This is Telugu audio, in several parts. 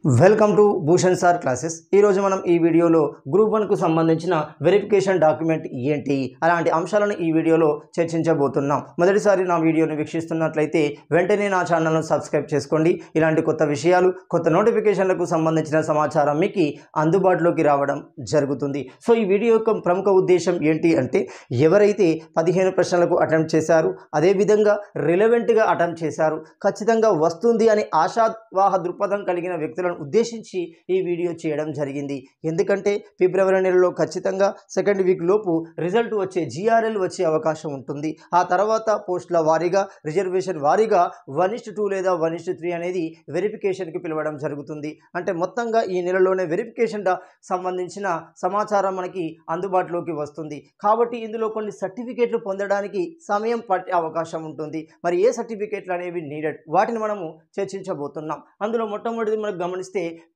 Welcome to Bhushan sir classes. ఈరోజు మనం ఈ వీడియోలో గ్రూప్ 1కు సంబంధించిన వెరిఫికేషన్ డాక్యుమెంట్ ఏంటి అలాంటి అంశాలను ఈ వీడియోలో చర్చించబోతున్నాం. మొదటిసారి నా వీడియోని వీక్షిస్తున్నట్లయితే వెంటనే నా ఛానల్ను సబ్స్క్రైబ్ చేసుకోండి. ఇలాంటి కొత్త విషయాలు, కొత్త నోటిఫికేషన్లకు సంబంధించిన సమాచారం మీకు అందుబాటులోకి రావడం జరుగుతుంది. సో ఈ వీడియో యొక్క ప్రముఖ ఉద్దేశం ఏంటి అంటే, ఎవరైతే 15 ప్రశ్నలకు అటెంప్ట్ చేశారు, అదేవిధంగా రిలవెంట్గా అటెంప్ట్ చేశారు, ఖచ్చితంగా వస్తుంది అని ఆశావాహ దృక్పథం కలిగిన వ్యక్తులను ఉద్దేశించి ఈ వీడియో చేయడం జరిగింది. ఎందుకంటే ఫిబ్రవరి నెలలో ఖచ్చితంగా సెకండ్ వీక్ లోపు రిజల్ట్ వచ్చే GRL వచ్చే అవకాశం ఉంటుంది. ఆ తర్వాత పోస్టుల వారీగా, రిజర్వేషన్ వారీగా 1:2 లేదా 1:3 అనేది వెరిఫికేషన్కి పిలవడం జరుగుతుంది. అంటే మొత్తంగా ఈ నెలలోనే వెరిఫికేషన్ సంబంధించిన సమాచారం మనకి అందుబాటులోకి వస్తుంది. కాబట్టి ఇందులో కొన్ని సర్టిఫికేట్లు పొందడానికి సమయం పట్టే అవకాశం ఉంటుంది. మరి ఏ సర్టిఫికేట్లు అనేవి నీడెడ్, వాటిని మనము చర్చించబోతున్నాం. అందులో మొట్టమొదటిది మనకు గమనిస్తే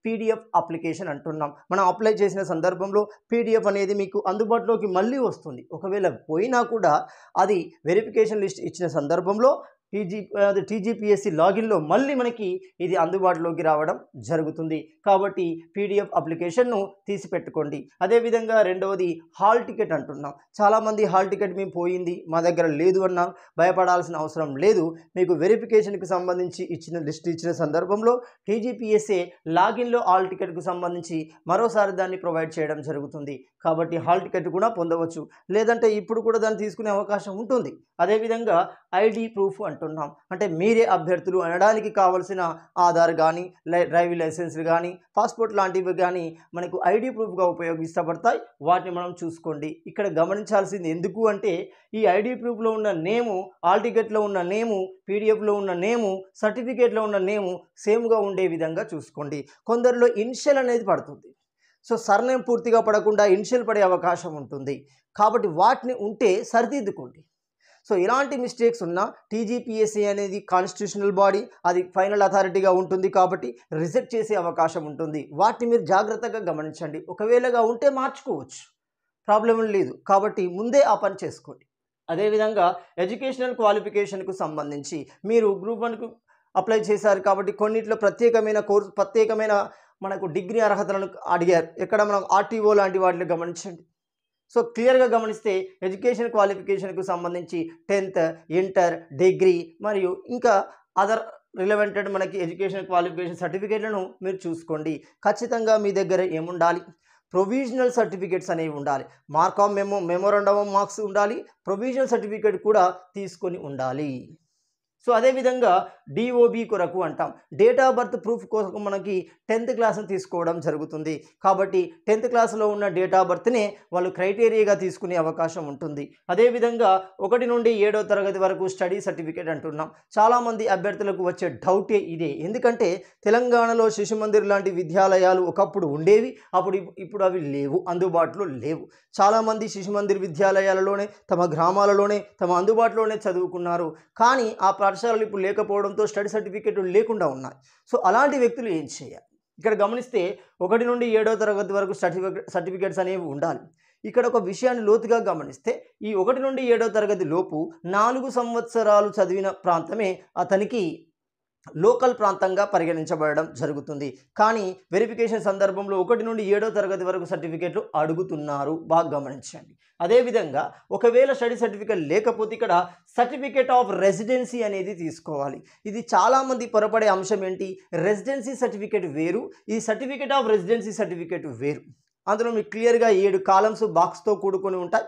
PDF అప్లికేషన్ అంటున్నాం. మనం అప్లై చేసిన సందర్భంలో PDF అనేది మీకు అందుబాటులోకి మళ్ళీ వస్తుంది. ఒకవేళ పోయినా కూడా అది వెరిఫికేషన్ లిస్ట్ ఇచ్చిన సందర్భంలో TGPSC లాగిన్లో మళ్ళీ మనకి ఇది అందుబాటులోకి రావడం జరుగుతుంది. కాబట్టి PDF అప్లికేషన్ను తీసి పెట్టుకోండి. అదేవిధంగా రెండవది హాల్ టికెట్ అంటున్నాం. చాలామంది హాల్ టికెట్ మేము పోయింది, మా దగ్గర లేదు అన్నాం. భయపడాల్సిన అవసరం లేదు. మీకు వెరిఫికేషన్కి సంబంధించి ఇచ్చిన లిస్ట్ ఇచ్చిన సందర్భంలో TGPSC లాగిన్లో హాల్ టికెట్కు సంబంధించి మరోసారి దాన్ని ప్రొవైడ్ చేయడం జరుగుతుంది. కాబట్టి హాల్ టికెట్ కూడా పొందవచ్చు. లేదంటే ఇప్పుడు కూడా దాన్ని తీసుకునే అవకాశం ఉంటుంది. అదేవిధంగా ID ప్రూఫ్ అంటున్నాం. అంటే మీరే అభ్యర్థులు అనడానికి కావాల్సిన ఆధార్ కానీ, డ్రైవింగ్ లైసెన్స్ కానీ, పాస్పోర్ట్ లాంటివి కానీ మనకు ID ప్రూఫ్గా ఉపయోగిస్తబడతాయి. వాటిని మనం చూసుకోండి. ఇక్కడ గమనించాల్సింది ఎందుకు అంటే, ఈ ID ప్రూఫ్లో ఉన్న నేము, హాల్ టికెట్లో ఉన్న నేము, PDFలో ఉన్న నేము, సర్టిఫికేట్లో ఉన్న నేము సేమ్గా ఉండే విధంగా చూసుకోండి. కొందరిలో ఇనిషియల్ అనేది పడుతుంది. సో సర్నేమ్ పూర్తిగా పడకుండా ఇనిషియల్ పడే అవకాశం ఉంటుంది. కాబట్టి వాటిని ఉంటే సరిదిద్దుకోండి. సో ఇలాంటి మిస్టేక్స్ ఉన్న TGPSC అనేది కాన్స్టిట్యూషనల్ బాడీ, అది ఫైనల్ అథారిటీగా ఉంటుంది. కాబట్టి రిజెక్ట్ చేసే అవకాశం ఉంటుంది. వాటిని మీరు జాగ్రత్తగా గమనించండి. ఒకవేళగా ఉంటే మార్చుకోవచ్చు, ప్రాబ్లం లేదు. కాబట్టి ముందే ఆ పని చేసుకోండి. అదేవిధంగా ఎడ్యుకేషనల్ క్వాలిఫికేషన్కు సంబంధించి మీరు గ్రూప్ 1కు అప్లై చేశారు కాబట్టి కొన్నిట్లో ప్రత్యేకమైన మనకు డిగ్రీ అర్హతలను అడిగారు. ఎక్కడ మనం RTO లాంటి వాటిని గమనించండి. సో క్లియర్గా గమనిస్తే ఎడ్యుకేషన్ క్వాలిఫికేషన్కు సంబంధించి 10th, ఇంటర్, డిగ్రీ మరియు ఇంకా అదర్ రిలవెంటెడ్ మనకి ఎడ్యుకేషన్ క్వాలిఫికేషన్ సర్టిఫికేట్లను మీరు చూసుకోండి. ఖచ్చితంగా మీ దగ్గర ఏముండాలి? ప్రొవిజనల్ సర్టిఫికేట్స్ అనేవి ఉండాలి. Mark of memorandum of marks ఉండాలి. ప్రొవిజనల్ సర్టిఫికేట్ కూడా తీసుకొని ఉండాలి. సో అదేవిధంగా DOB కొరకు అంటాం. డేట్ ఆఫ్ బర్త్ ప్రూఫ్ కోసం మనకి 10th క్లాస్ని తీసుకోవడం జరుగుతుంది. కాబట్టి 10th క్లాస్లో ఉన్న డేట్ ఆఫ్ బర్త్నే వాళ్ళు క్రైటీరియాగా తీసుకునే అవకాశం ఉంటుంది. అదేవిధంగా 1 నుండి 7వ తరగతి వరకు స్టడీ సర్టిఫికేట్ అంటున్నాం. చాలామంది అభ్యర్థులకు వచ్చే డౌటే ఇదే. ఎందుకంటే తెలంగాణలో శిశు మందిర్ లాంటి విద్యాలయాలు ఒకప్పుడు ఉండేవి, ఇప్పుడు అవి లేవు, అందుబాటులో లేవు. చాలామంది శిశు మందిర్ విద్యాలయాలలోనే తమ గ్రామాలలోనే తమ అందుబాటులోనే చదువుకున్నారు. కానీ ఆ పాఠశాలలు ఇప్పుడు లేకపోవడంతో స్టడీ సర్టిఫికేట్లు లేకుండా ఉన్నాయి. సో అలాంటి వ్యక్తులు ఏం చేయాలి? ఇక్కడ గమనిస్తే 1 నుండి 7వ తరగతి వరకు సర్టిఫికేట్స్ అనేవి ఉండాలి. ఇక్కడ ఒక విషయాన్ని లోతుగా గమనిస్తే, ఈ 1 నుండి 7వ తరగతి లోపు 4 సంవత్సరాలు చదివిన ప్రాంతమే అతనికి లోకల్ ప్రాంతంగా పరిగణించబడడం జరుగుతుంది. కానీ వెరిఫికేషన్ సందర్భంలో 1 నుండి 7వ తరగతి వరకు సర్టిఫికేట్లు అడుగుతున్నారు. బాగా గమనించండి. అదేవిధంగా ఒకవేళ స్టడీ సర్టిఫికేట్ లేకపోతే ఇక్కడ సర్టిఫికేట్ ఆఫ్ రెసిడెన్సీ అనేది తీసుకోవాలి. ఇది చాలామంది పొరపడే అంశం ఏంటి? రెసిడెన్సీ సర్టిఫికేట్ వేరు, ఈ సర్టిఫికేట్ ఆఫ్ రెసిడెన్సీ సర్టిఫికేట్ వేరు. అందులో మీకు క్లియర్గా 7 కాలమ్స్ బాక్స్తో కూడుకొని ఉంటాయి.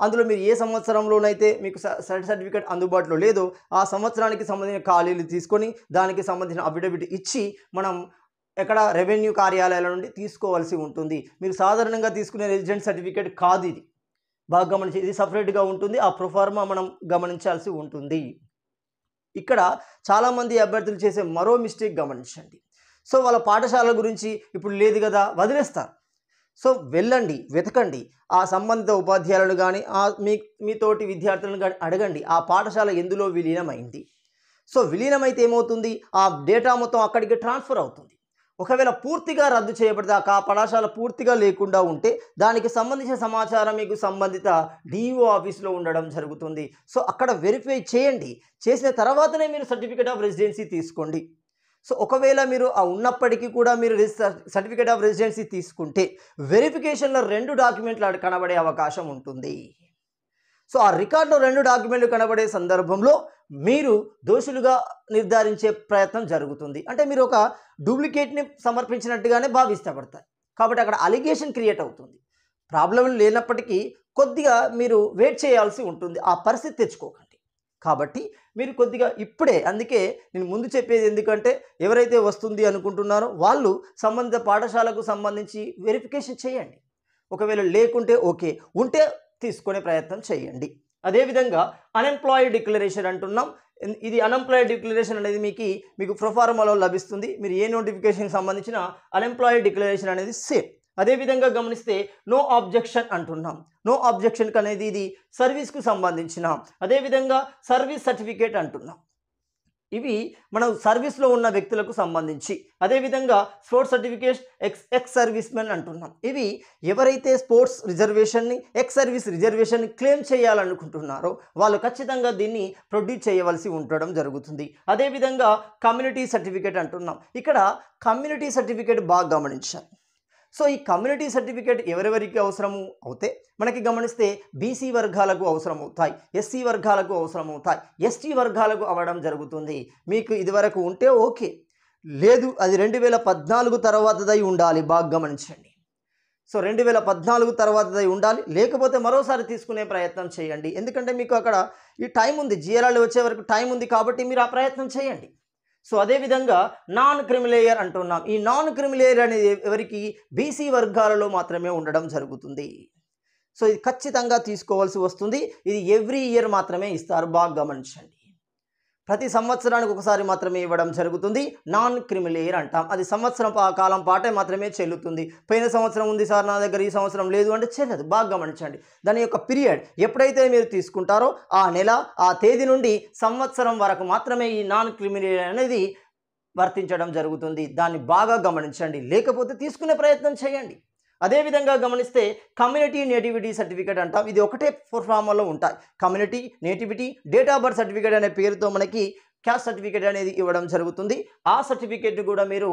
అందులో మీరు ఏ సంవత్సరంలోనైతే మీకు సర్టిఫికేట్ అందుబాటులో లేదో ఆ సంవత్సరానికి సంబంధించిన ఖాళీలు తీసుకొని దానికి సంబంధించిన అఫిడవిట్ ఇచ్చి మనం ఎక్కడ రెవెన్యూ కార్యాలయాల నుండి తీసుకోవాల్సి ఉంటుంది. మీరు సాధారణంగా తీసుకునే రెసిడెంట్ సర్టిఫికేట్ కాదు ఇది. బాగా గమనించి, ఇది సపరేట్గా ఉంటుంది. ఆ ప్రొఫార్మా మనం గమనించాల్సి ఉంటుంది. ఇక్కడ చాలామంది అభ్యర్థులు చేసే మరో మిస్టేక్ గమనించండి. సో వాళ్ళ పాఠశాల గురించి ఇప్పుడు లేదు కదా వదిలేస్తారు. సో వెళ్ళండి, వెతకండి. ఆ సంబంధిత ఉపాధ్యాయులను కానీ మీతోటి విద్యార్థులను కానీ అడగండి, ఆ పాఠశాల ఎందులో విలీనమైంది. సో విలీనమైతే ఏమవుతుంది? ఆ డేటా మొత్తం అక్కడికి ట్రాన్స్ఫర్ అవుతుంది. ఒకవేళ పూర్తిగా రద్దు చేయబడితే, ఆ పాఠశాల పూర్తిగా లేకుండా ఉంటే దానికి సంబంధించిన సమాచారం మీకు సంబంధిత DO ఆఫీస్లో ఉండడం జరుగుతుంది. సో అక్కడ వెరిఫై చేయండి. చేసిన తర్వాతనే మీరు సర్టిఫికేట్ ఆఫ్ రెసిడెన్సీ తీసుకోండి. సో ఒకవేళ మీరు ఆ ఉన్నప్పటికీ కూడా మీరు సర్టిఫికేట్ ఆఫ్ రెసిడెన్సీ తీసుకుంటే వెరిఫికేషన్లో 2 డాక్యుమెంట్లు కనబడే అవకాశం ఉంటుంది. సో ఆ రికార్డులో 2 డాక్యుమెంట్లు కనబడే సందర్భంలో మీరు దోషులుగా నిర్ధారించే ప్రయత్నం జరుగుతుంది. అంటే మీరు ఒక డూప్లికేట్ని సమర్పించినట్టుగానే భావిస్తపడతాయి. కాబట్టి అక్కడ అలిగేషన్ క్రియేట్ అవుతుంది. ప్రాబ్లం లేనప్పటికీ కొద్దిగా మీరు వెయిట్ చేయాల్సి ఉంటుంది. ఆ పరిస్థితి తెచ్చుకోకండి. కాబట్టి మీరు కొద్దిగా ఇప్పుడే, అందుకే నేను ముందు చెప్పేది ఎందుకంటే ఎవరైతే వస్తుంది అనుకుంటున్నారో వాళ్ళు సంబంధిత పాఠశాలకు సంబంధించి వెరిఫికేషన్ చేయండి. ఒకవేళ లేకుంటే ఓకే, ఉంటే తీసుకునే ప్రయత్నం చేయండి. అదేవిధంగా అన్ఎంప్లాయిడ్ డిక్లరేషన్ అంటున్నాం. ఇది అన్ఎంప్లాయిడ్ డిక్లరేషన్ అనేది మీకు ప్రొఫార్మాలో లభిస్తుంది. మీరు ఏ నోటిఫికేషన్కి సంబంధించిన అన్ఎంప్లాయిడ్ డిక్లరేషన్ అనేది సేమ్. అదేవిధంగా గమనిస్తే నో ఆబ్జెక్షన్ అంటున్నాం. నో ఆబ్జెక్షన్ అనేది ఇది సర్వీస్కు సంబంధించిన. అదేవిధంగా సర్వీస్ సర్టిఫికేట్ అంటున్నాం. ఇవి మనం సర్వీస్లో ఉన్న వ్యక్తులకు సంబంధించి. అదేవిధంగా sports certificate ex service men అంటున్నాం. ఇవి ఎవరైతే స్పోర్ట్స్ రిజర్వేషన్ని ఎక్స్ సర్వీస్ రిజర్వేషన్ని క్లెయిమ్ చేయాలనుకుంటున్నారో వాళ్ళు ఖచ్చితంగా దీన్ని ప్రొడ్యూస్ చేయవలసి ఉండడం జరుగుతుంది. అదేవిధంగా కమ్యూనిటీ సర్టిఫికేట్ అంటున్నాం. ఇక్కడ కమ్యూనిటీ సర్టిఫికేట్ బాగా గమనించాలి. సో ఈ కమ్యూనిటీ సర్టిఫికేట్ ఎవరెవరికి అవసరము అవుతే మనకి గమనిస్తే బీసీ వర్గాలకు అవసరం అవుతాయి, ఎస్సీ వర్గాలకు అవసరం అవుతాయి, ఎస్టీ వర్గాలకు అవ్వడం జరుగుతుంది. మీకు ఇదివరకు ఉంటే ఓకే, లేదు అది 2014 తర్వాతదై ఉండాలి. బాగా గమనించండి. సో 2014 తర్వాతదై ఉండాలి. లేకపోతే మరోసారి తీసుకునే ప్రయత్నం చేయండి. ఎందుకంటే మీకు అక్కడ ఈ టైం ఉంది, జిఆర్ఎల్ వచ్చే వరకు టైం ఉంది. కాబట్టి మీరు ఆ ప్రయత్నం చేయండి. సో అదేవిధంగా నాన్ క్రిమిలేయర్ అంటున్నాం. ఈ నాన్ క్రిమిలేయర్ అనేది ఎవరికి? బీసీ వర్గాలలో మాత్రమే ఉండడం జరుగుతుంది. సో ఇది ఖచ్చితంగా తీసుకోవాల్సి వస్తుంది. ఇది ఎవ్రీ ఇయర్ మాత్రమే ఇస్తారు. బాగా గమనించండి. ప్రతి సంవత్సరానికి ఒకసారి మాత్రమే ఇవ్వడం జరుగుతుంది. నాన్ క్రిమిలేయర్ అంటాం. అది సంవత్సరం కాలం పాటే మాత్రమే చెల్లుతుంది. పోయిన సంవత్సరం ఉంది సార్ నా దగ్గర, ఈ సంవత్సరం లేదు అంటే చెల్లదు. బాగా గమనించండి. దాని యొక్క పీరియడ్ ఎప్పుడైతే మీరు తీసుకుంటారో ఆ నెల, ఆ తేదీ నుండి సంవత్సరం వరకు మాత్రమే ఈ నాన్ క్రిమిలేయర్ అనేది వర్తించడం జరుగుతుంది. దాన్ని బాగా గమనించండి. లేకపోతే తీసుకునే ప్రయత్నం చేయండి. అదేవిధంగా గమనిస్తే కమ్యూనిటీ నేటివిటీ సర్టిఫికేట్ అంటాం. ఇది ఒకటే ఫార్మాలో ఉంటాయి. Community nativity date of birth certificate అనే పేరుతో మనకి క్యాస్ట్ సర్టిఫికేట్ అనేది ఇవ్వడం జరుగుతుంది. ఆ సర్టిఫికేట్ కూడా మీరు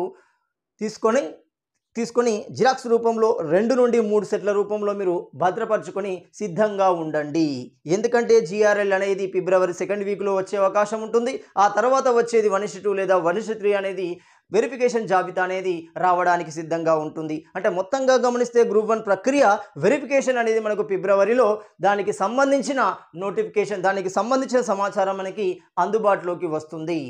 తీసుకొని జిరాక్స్ రూపంలో 2 నుండి 3 సెట్ల రూపంలో మీరు భద్రపరచుకొని సిద్ధంగా ఉండండి. ఎందుకంటే జిఆర్ఎల్ అనేది ఫిబ్రవరి 2nd వీక్లో వచ్చే అవకాశం ఉంటుంది. ఆ తర్వాత వచ్చేది 1:2 లేదా 1:3 అనేది వెరిఫికేషన్ జాబితా అనేది రావడానికి సిద్ధంగా ఉంటుంది. అంటే మొత్తంగా గమనిస్తే గ్రూప్ 1 ప్రక్రియ వెరిఫికేషన్ అనేది మనకు ఫిబ్రవరిలో దానికి సంబంధించిన నోటిఫికేషన్, దానికి సంబంధించిన సమాచారం మనకి అందుబాటులోకి వస్తుంది.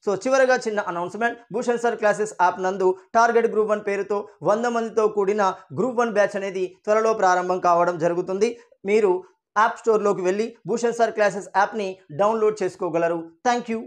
సో చివరగా చిన్న announcement. Bhushan sir classes app నందు టార్గెట్ గ్రూప్ 1 పేరుతో 100 మందితో కూడిన గ్రూప్ 1 బ్యాచ్ అనేది త్వరలో ప్రారంభం కావడం జరుగుతుంది. మీరు యాప్ స్టోర్లోకి వెళ్ళి భూషణ్ సార్ క్లాసెస్ యాప్ని డౌన్లోడ్ చేసుకోగలరు. Thank you.